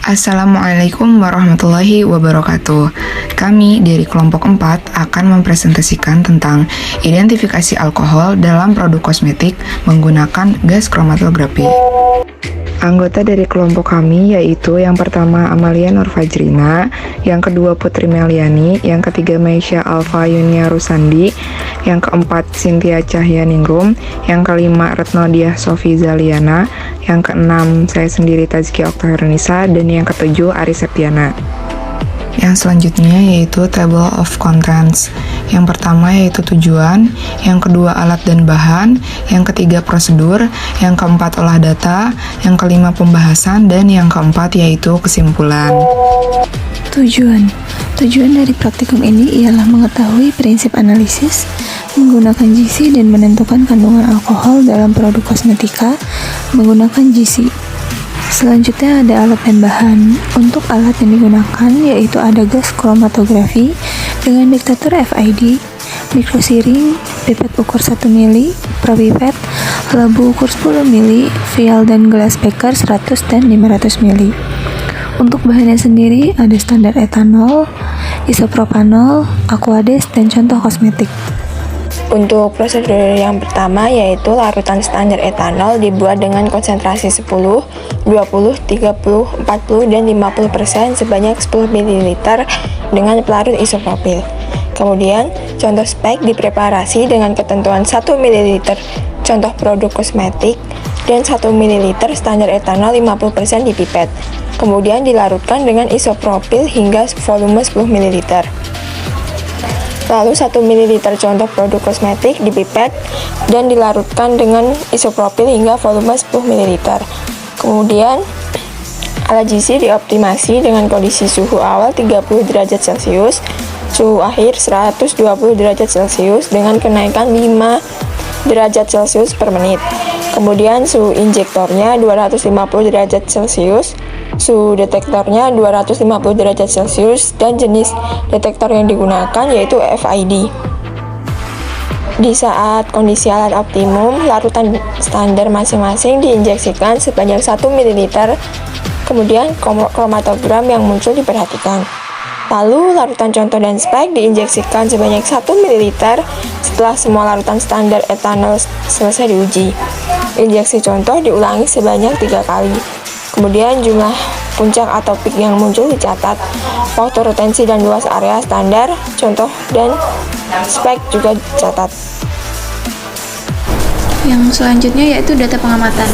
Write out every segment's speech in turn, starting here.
Assalamualaikum warahmatullahi wabarakatuh. Kami dari kelompok 4 akan mempresentasikan tentang identifikasi alkohol dalam produk kosmetik menggunakan gas kromatografi. Anggota dari kelompok kami yaitu yang pertama Amalia Nurfajrina, yang kedua Putri Meliani, yang ketiga Maisha Alfa Yunia Rusandi, yang keempat Cynthia Cahyaningrum, yang kelima Retno Diah Sofi Zaliana, yang keenam saya sendiri Tazkia Oktaheranisa, dan yang ketujuh Aris Septiana. Yang selanjutnya yaitu table of contents. Yang pertama yaitu tujuan, yang kedua alat dan bahan, yang ketiga prosedur, yang keempat olah data, yang kelima pembahasan, dan yang keempat yaitu kesimpulan. Tujuan dari praktikum ini ialah mengetahui prinsip analisis, menggunakan GC dan menentukan kandungan alkohol dalam produk kosmetika menggunakan GC. Selanjutnya ada alat dan bahan. Untuk alat yang digunakan yaitu ada gas kromatografi dengan detektor FID, mikrosiring, pipet ukur 1 ml, propipet, labu ukur 10 ml, vial dan gelas beker 100 dan 500 ml. Untuk bahannya sendiri ada standar etanol, isopropanol, aquades, dan contoh kosmetik. Untuk prosedur yang pertama yaitu larutan standar etanol dibuat dengan konsentrasi 10, 20, 30, 40, dan 50% sebanyak 10 ml dengan pelarut isopropil. Kemudian, contoh spek dipreparasi dengan ketentuan 1 ml contoh produk kosmetik dan 1 ml standar etanol 50% di pipet. Kemudian dilarutkan dengan isopropil hingga volume 10 ml. Lalu 1 ml contoh produk kosmetik dipipet dan dilarutkan dengan isopropil hingga volume 10 ml. Kemudian alat GC dioptimasi dengan kondisi suhu awal 30 derajat Celcius, suhu akhir 120 derajat Celcius dengan kenaikan 5 derajat Celcius per menit. Kemudian suhu injektornya 250 derajat Celcius, suhu detektornya 250 derajat Celcius, dan jenis detektor yang digunakan yaitu FID. Di saat kondisi alat optimum, larutan standar masing-masing diinjeksikan sebanyak 1 ml, kemudian kromatogram yang muncul diperhatikan. Lalu larutan contoh dan spek diinjeksikan sebanyak 1 ml setelah semua larutan standar etanol selesai diuji. Injeksi contoh diulangi sebanyak 3 kali. Kemudian jumlah puncak atau peak yang muncul dicatat. Waktu retensi dan luas area standar, contoh, dan spek juga dicatat. Yang selanjutnya yaitu data pengamatan.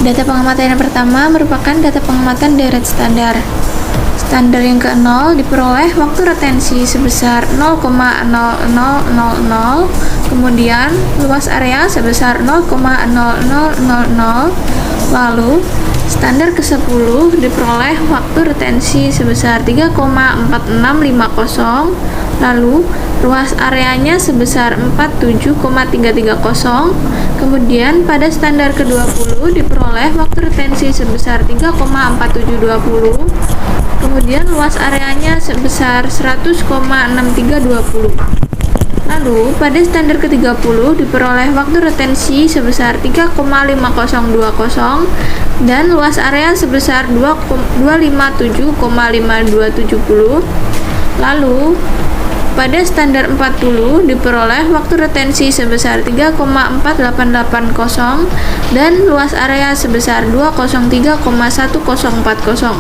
Data pengamatan yang pertama merupakan data pengamatan deret standar. Standar yang ke-0 diperoleh waktu retensi sebesar 0,0000, kemudian luas area sebesar 0,0000, lalu standar ke-10 diperoleh waktu retensi sebesar 3,4650, lalu luas areanya sebesar 47,330, kemudian pada standar ke-20 diperoleh waktu retensi sebesar 3,4720, kemudian luas areanya sebesar 100,6320. Lalu, pada standar ke-30 diperoleh waktu retensi sebesar 3,5020 dan luas area sebesar 257,5270. Lalu, pada standar 40 diperoleh waktu retensi sebesar 3,4880 dan luas area sebesar 203,1040.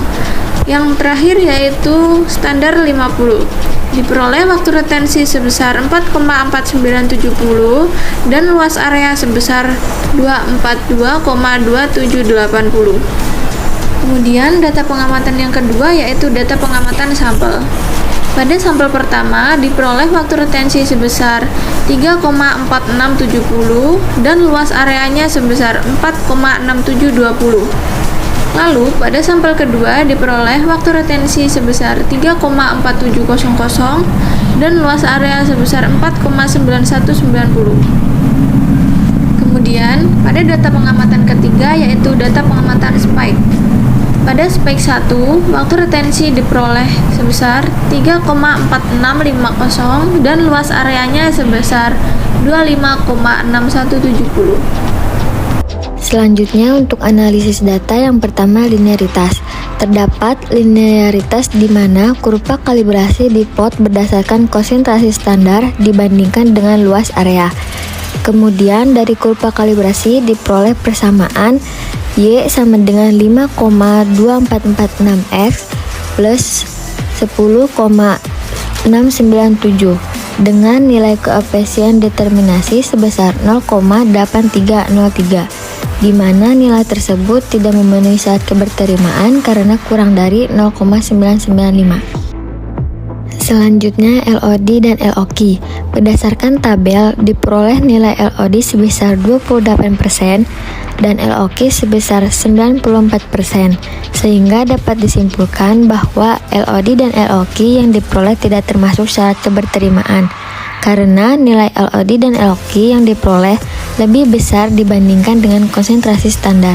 Yang terakhir yaitu standar 50. Diperoleh waktu retensi sebesar 4,4970 dan luas area sebesar 242,2780. Kemudian data pengamatan yang kedua yaitu data pengamatan sampel. Pada sampel pertama diperoleh waktu retensi sebesar 3,4670 dan luas areanya sebesar 4,6720. Lalu, pada sampel kedua diperoleh waktu retensi sebesar 3,4700 dan luas area sebesar 4,9190. Kemudian, pada data pengamatan ketiga yaitu data pengamatan spike. Pada spike 1, waktu retensi diperoleh sebesar 3,4650 dan luas areanya sebesar 25,6170. Selanjutnya untuk analisis data yang pertama linearitas. Terdapat linearitas di mana kurva kalibrasi diplot berdasarkan konsentrasi standar dibandingkan dengan luas area. Kemudian dari kurva kalibrasi diperoleh persamaan Y sama dengan 5,2446X plus 10,697 dengan nilai koefisien determinasi sebesar 0,8303, di mana nilai tersebut tidak memenuhi syarat keberterimaan karena kurang dari 0,995. Selanjutnya LOD dan LOQ. Berdasarkan tabel diperoleh nilai LOD sebesar 28% dan LOQ sebesar 94%, sehingga dapat disimpulkan bahwa LOD dan LOQ yang diperoleh tidak termasuk syarat keberterimaan karena nilai LOD dan LOQ yang diperoleh lebih besar dibandingkan dengan konsentrasi standar.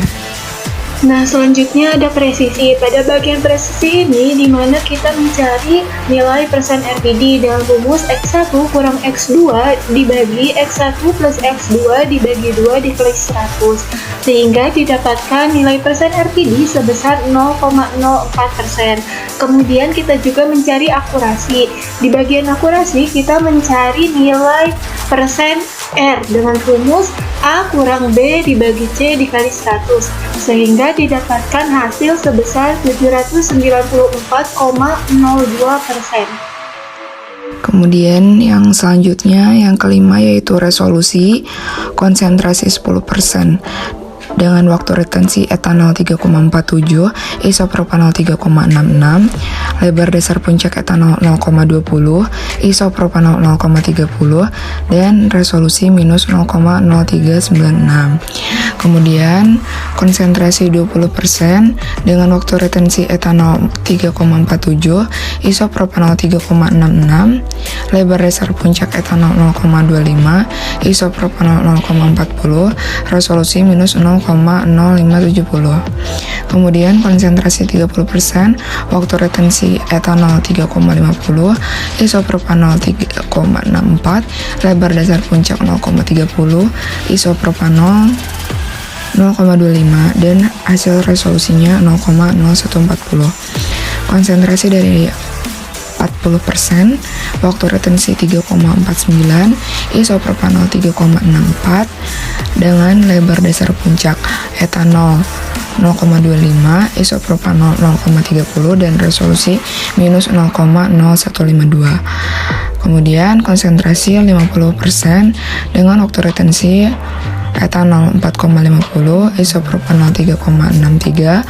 Nah, selanjutnya ada presisi. Pada bagian presisi ini, di mana kita mencari nilai persen RPD dalam rumus X1 kurang X2 dibagi X1 plus X2 dibagi 2 dikali 100, sehingga didapatkan nilai persen RPD sebesar 0,04%. Kemudian kita juga mencari akurasi. Di bagian akurasi, kita mencari nilai persen R dengan rumus A kurang B dibagi C dikali 100, sehingga didapatkan hasil sebesar 794,02%. Kemudian yang selanjutnya, yang kelima yaitu resolusi konsentrasi 10%. Dengan waktu retensi etanol 3,47, isopropanol 3,66, lebar dasar puncak etanol 0,20, isopropanol 0,30, dan resolusi minus 0,0396. Kemudian konsentrasi 20% dengan waktu retensi etanol 3,47, isopropanol 3,66, lebar dasar puncak etanol 0,25, isopropanol 0,40, resolusi minus 0,0570. Kemudian konsentrasi 30%, waktu retensi etanol 3,50, isopropanol 3,64, lebar dasar puncak 0,30, isopropanol 0,25, dan hasil resolusinya 0,0140. Konsentrasi dari 40%, waktu retensi 3,49, isopropanol 3,64, dengan lebar dasar puncak etanol 0,25, isopropanol 0,30, dan resolusi minus 0,0152. Kemudian konsentrasi 50% dengan waktu retensi etanol 4,50, isopropanol 3,63,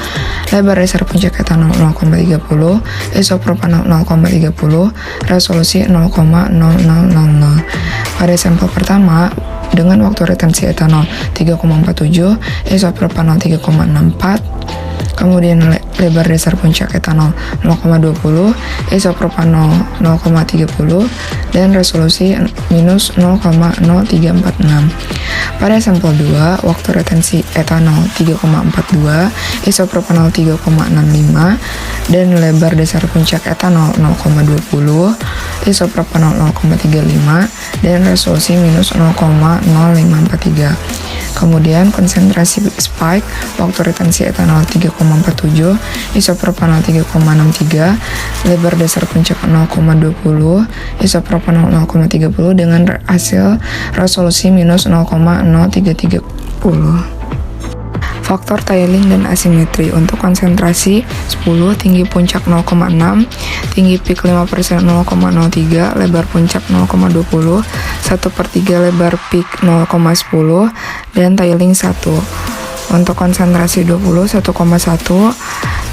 lebar dasar puncak etanol 0,30, isopropanol 0,30, resolusi 0,0000. Pada sampel pertama, dengan waktu retensi etanol 3,47, isopropanol 3,64, kemudian lebar dasar puncak etanol 0,20, isopropanol 0,30, dan resolusi minus 0,0346. Pada sampel 2, waktu retensi etanol 3,42, isopropanol 3,65, dan lebar dasar puncak etanol 0,20, isopropanol 0,35, dan resolusi minus 0,0543. Kemudian konsentrasi spike, waktu retensi etanol 3,47, isopropanol 3,63, lebar dasar puncak 0,20, isopropanol 0,30, dengan hasil resolusi minus 0,0330. Faktor tiling dan asimetri. Untuk konsentrasi 10, tinggi puncak 0,6, tinggi peak 5% 0,03, lebar puncak 0,20, 1/3 lebar peak 0,10, dan tiling 1. Untuk konsentrasi 20, 1,1,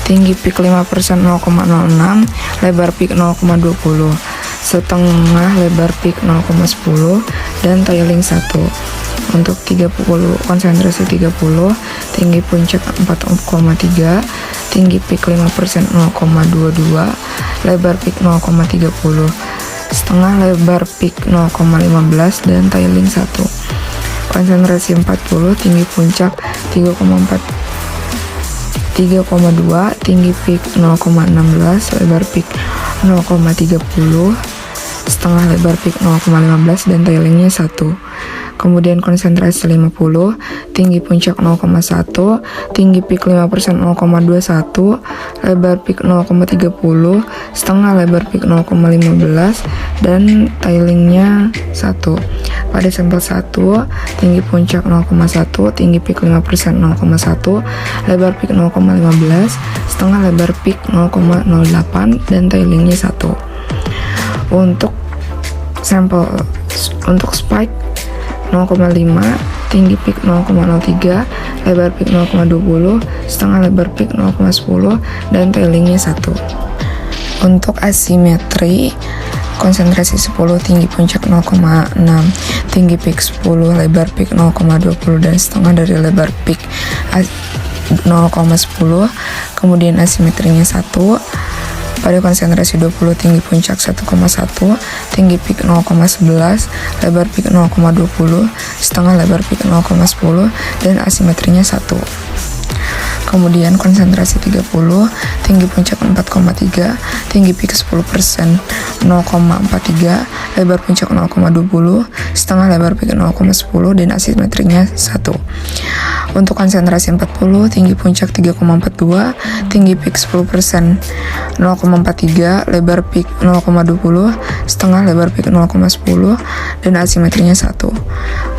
tinggi peak 5% 0,06, lebar peak 0,20, setengah lebar peak 0,10, dan tiling 1. Untuk 30, konsentrasi 30, tinggi puncak 4,3, tinggi peak 5% 0,22, lebar peak 0,30, setengah lebar peak 0,15, dan tiling 1. Konsentrasi 40, tinggi puncak 3,2, tinggi peak 0,16, lebar peak 0,30, setengah lebar peak 0,15, dan tailingnya 1. kemudian konsentrasi 50, tinggi puncak 0,1, tinggi peak 5% 0,21, lebar peak 0,30, setengah lebar peak 0,15, dan tailingnya 1. Pada sampel 1, tinggi puncak 0,1, tinggi peak 5% 0,1, lebar peak 0,15, setengah lebar peak 0,08, dan tailingnya 1. Untuk spike 0,5, tinggi peak 0,03, lebar peak 0,20, setengah lebar peak 0,10, dan tailingnya 1. Untuk asimetri, konsentrasi 10, tinggi puncak 0,6, tinggi peak 10, lebar peak 0,20, dan setengah dari lebar peak 0,10. Kemudian asimetrinya 1. Pada konsentrasi 20, tinggi puncak 1,1, tinggi peak 0,11, lebar peak 0,20, setengah lebar peak 0,10, dan asimetrinya 1. Kemudian konsentrasi 30, tinggi puncak 4,3, tinggi peak 10% 0,43, lebar puncak 0,20, setengah lebar peak 0,10, dan asimetrinya 1. Untuk konsentrasi 40, tinggi puncak 3,42, tinggi peak 10% 0,43, lebar peak 0,20, setengah lebar peak 0,10, dan asimetrinya 1.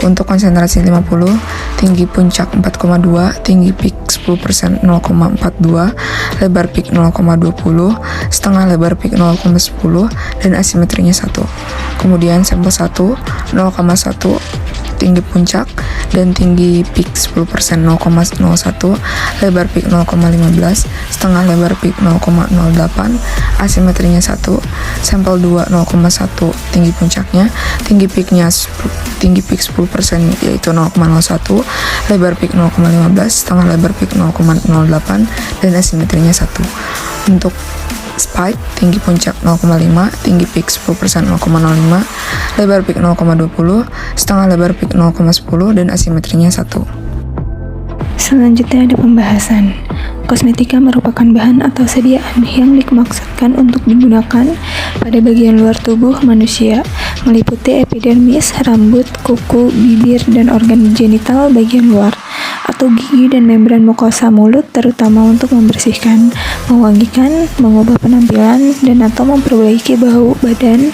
Untuk konsentrasi 50, tinggi puncak 4,2, tinggi peak 10% 0,42, lebar peak 0,20, setengah lebar peak 0,10, dan asimetrinya 1. Kemudian sampel 1, 0,1, tinggi puncak dan tinggi peak 10% 0,01, lebar peak 0,15, setengah lebar peak 0,08, asimetrinya 1. Sampel 2, 0,1, tinggi puncaknya, tinggi peak 10% yaitu 0,01, lebar peak 0,15, setengah lebar peak 0,08, dan asimetrinya 1. Untuk spike, tinggi puncak 0,5, tinggi peak 10% 0,05, lebar peak 0,20, setengah lebar peak 0,10, dan asimetrinya 1. Selanjutnya ada pembahasan. Kosmetika merupakan bahan atau sediaan yang dimaksudkan untuk digunakan pada bagian luar tubuh manusia, meliputi epidermis, rambut, kuku, bibir, dan organ genital bagian luar, atau gigi dan membran mukosa mulut, terutama untuk membersihkan, mewangikan, mengubah penampilan, dan atau memperbaiki bau badan,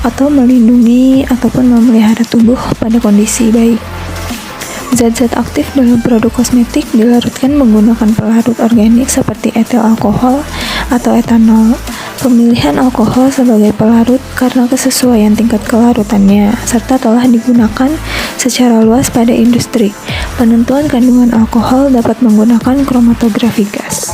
atau melindungi ataupun memelihara tubuh pada kondisi baik. Zat-zat aktif dalam produk kosmetik dilarutkan menggunakan pelarut organik seperti etil alkohol atau etanol. Pemilihan alkohol sebagai pelarut karena kesesuaian tingkat kelarutannya, serta telah digunakan secara luas pada industri. Penentuan kandungan alkohol dapat menggunakan kromatografi gas.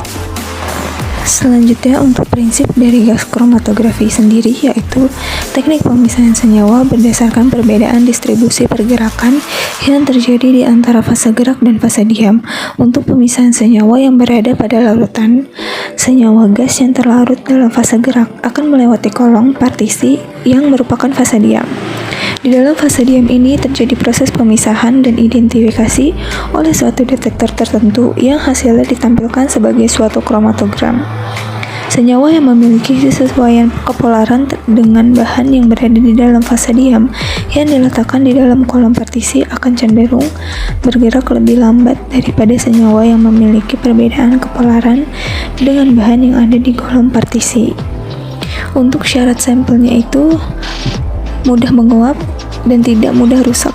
Selanjutnya untuk prinsip dari gas kromatografi sendiri, yaitu teknik pemisahan senyawa berdasarkan perbedaan distribusi pergerakan yang terjadi di antara fase gerak dan fase diam. Untuk pemisahan senyawa yang berada pada larutan, senyawa gas yang terlarut dalam fase gerak akan melewati kolong partisi yang merupakan fase diam. Di dalam fase diam ini terjadi proses pemisahan dan identifikasi oleh suatu detektor tertentu yang hasilnya ditampilkan sebagai suatu kromatogram. Senyawa yang memiliki kesesuaian kepolaran dengan bahan yang berada di dalam fase diam yang diletakkan di dalam kolom partisi akan cenderung bergerak lebih lambat daripada senyawa yang memiliki perbedaan kepolaran dengan bahan yang ada di kolom partisi. Untuk syarat sampelnya itu mudah menguap dan tidak mudah rusak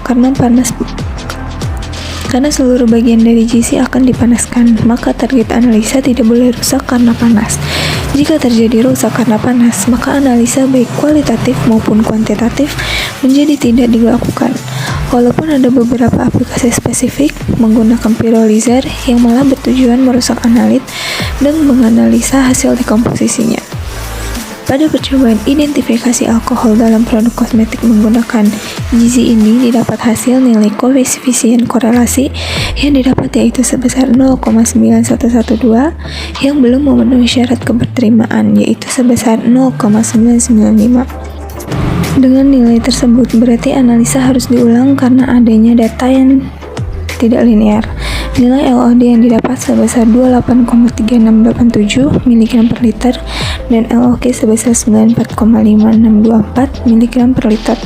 karena seluruh bagian dari GC akan dipanaskan, maka target analisa tidak boleh rusak karena panas. Jika terjadi rusak karena panas, maka analisa baik kualitatif maupun kuantitatif menjadi tidak dilakukan. Walaupun ada beberapa aplikasi spesifik menggunakan pyrolyzer yang malah bertujuan merusak analit dan menganalisa hasil dekomposisinya. Pada percobaan identifikasi alkohol dalam produk kosmetik menggunakan GC ini didapat hasil nilai koefisien korelasi yang didapat yaitu sebesar 0,9112 yang belum memenuhi syarat keberterimaan yaitu sebesar 0,995. Dengan nilai tersebut berarti analisa harus diulang karena adanya data yang tidak linear. Nilai LOD yang didapat sebesar 28,3687 mg per liter dan LOK sebesar 94,5624 mg per liter.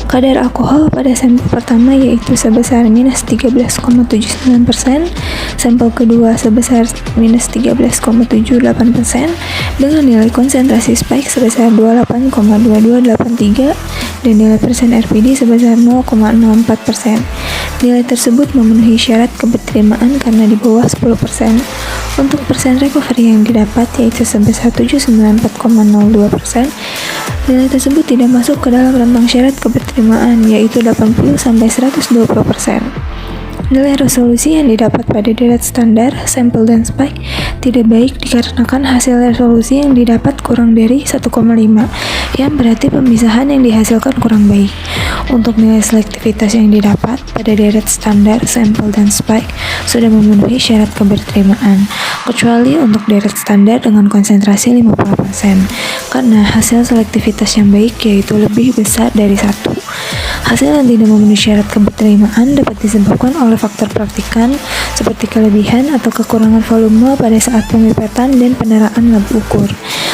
Kadar alkohol pada sampel pertama yaitu sebesar minus 13,79%, sampel kedua sebesar minus 13,78%, dengan nilai konsentrasi spike sebesar 28,2283 dan nilai persen RPD sebesar 0,64%. Nilai tersebut memenuhi syarat keberterimaan karena di bawah 10%. Untuk persen recovery yang didapat yaitu sebesar 794,02%. Nilai tersebut tidak masuk ke dalam rentang syarat keberterimaan yaitu 80-120%. Nilai resolusi yang didapat pada deret standar, sampel, dan spike tidak baik dikarenakan hasil resolusi yang didapat kurang dari 1,5, yang berarti pemisahan yang dihasilkan kurang baik. Untuk nilai selektivitas yang didapat pada deret standar, sampel, dan spike sudah memenuhi syarat keberterimaan, kecuali untuk deret standar dengan konsentrasi 50%, karena hasil selektivitas yang baik yaitu lebih besar dari 1. Hasil yang tidak memenuhi syarat keberterimaan dapat disebabkan oleh faktor praktikan seperti kelebihan atau kekurangan volume pada saat pemipetan dan pendaraan lab ukur.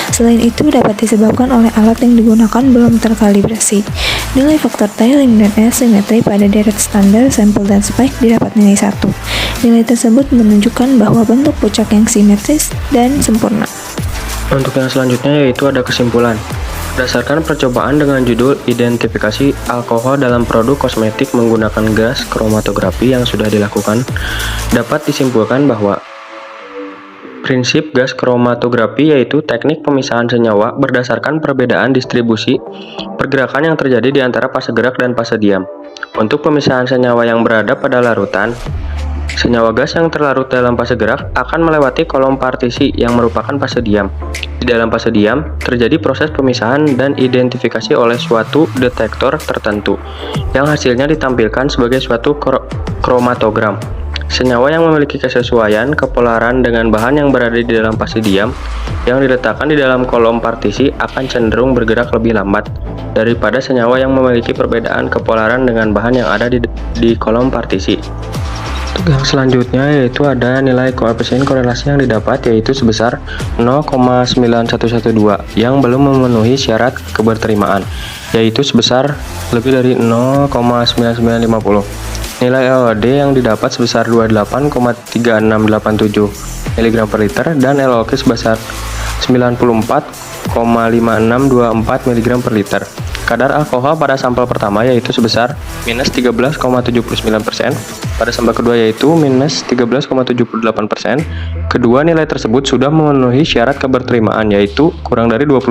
Selain itu dapat disebabkan oleh alat yang digunakan belum terkalibrasi. Nilai faktor tiling dan asimetri pada deret standar, sampel, dan spike didapat nilai 1. Nilai tersebut menunjukkan bahwa bentuk puncak yang simetris dan sempurna. Untuk yang selanjutnya yaitu ada kesimpulan. Berdasarkan percobaan dengan judul Identifikasi Alkohol dalam Produk Kosmetik menggunakan gas kromatografi yang sudah dilakukan, dapat disimpulkan bahwa prinsip gas kromatografi yaitu teknik pemisahan senyawa berdasarkan perbedaan distribusi pergerakan yang terjadi di antara fase gerak dan fase diam. Untuk pemisahan senyawa yang berada pada larutan, senyawa gas yang terlarut dalam fase gerak akan melewati kolom partisi yang merupakan fase diam. Di dalam fase diam, terjadi proses pemisahan dan identifikasi oleh suatu detektor tertentu, yang hasilnya ditampilkan sebagai suatu kromatogram. Senyawa yang memiliki kesesuaian kepolaran dengan bahan yang berada di dalam fase diam, yang diletakkan di dalam kolom partisi akan cenderung bergerak lebih lambat daripada senyawa yang memiliki perbedaan kepolaran dengan bahan yang ada di kolom partisi. Yang selanjutnya yaitu ada nilai koefisien korelasi yang didapat yaitu sebesar 0,9112 yang belum memenuhi syarat keberterimaan, yaitu sebesar lebih dari 0,9950. Nilai LOD yang didapat sebesar 28,3687 mg per liter dan LOK sebesar 94,5624 mg per liter. Kadar alkohol pada sampel pertama yaitu sebesar minus 13,79%, pada sampel kedua yaitu minus 13,78%. Kedua nilai tersebut sudah memenuhi syarat keberterimaan yaitu kurang dari 20%.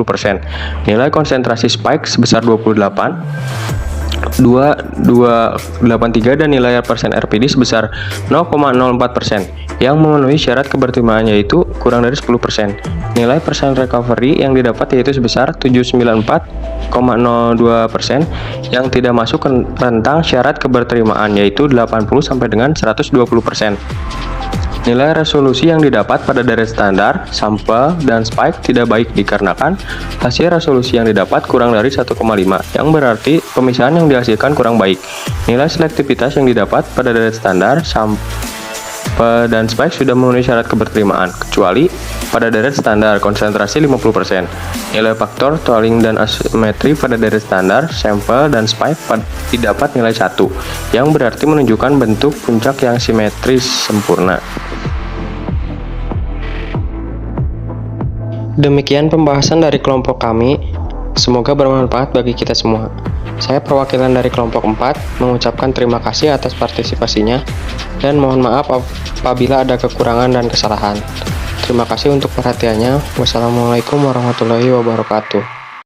Nilai konsentrasi spike sebesar 2,283 dan nilai persen RPD sebesar 0,04% yang memenuhi syarat keberterimaan yaitu kurang dari 10%. Nilai persen recovery yang didapat yaitu sebesar 794,02% yang tidak masuk ke rentang syarat keberterimaan yaitu 80 sampai dengan 120%. Nilai resolusi yang didapat pada deret standar, sampel, dan spike tidak baik dikarenakan hasil resolusi yang didapat kurang dari 1,5, yang berarti pemisahan yang dihasilkan kurang baik. Nilai selektivitas yang didapat pada deret standar, sampel, dan spike sudah memenuhi syarat keberterimaan, kecuali pada deret standar konsentrasi 50%. Nilai faktor tolling dan asimetri pada deret standar, sampel, dan spike didapat nilai 1, yang berarti menunjukkan bentuk puncak yang simetris sempurna. Demikian pembahasan dari kelompok kami, semoga bermanfaat bagi kita semua. Saya perwakilan dari kelompok 4 mengucapkan terima kasih atas partisipasinya dan mohon maaf apabila ada kekurangan dan kesalahan. Terima kasih untuk perhatiannya. Wassalamualaikum warahmatullahi wabarakatuh.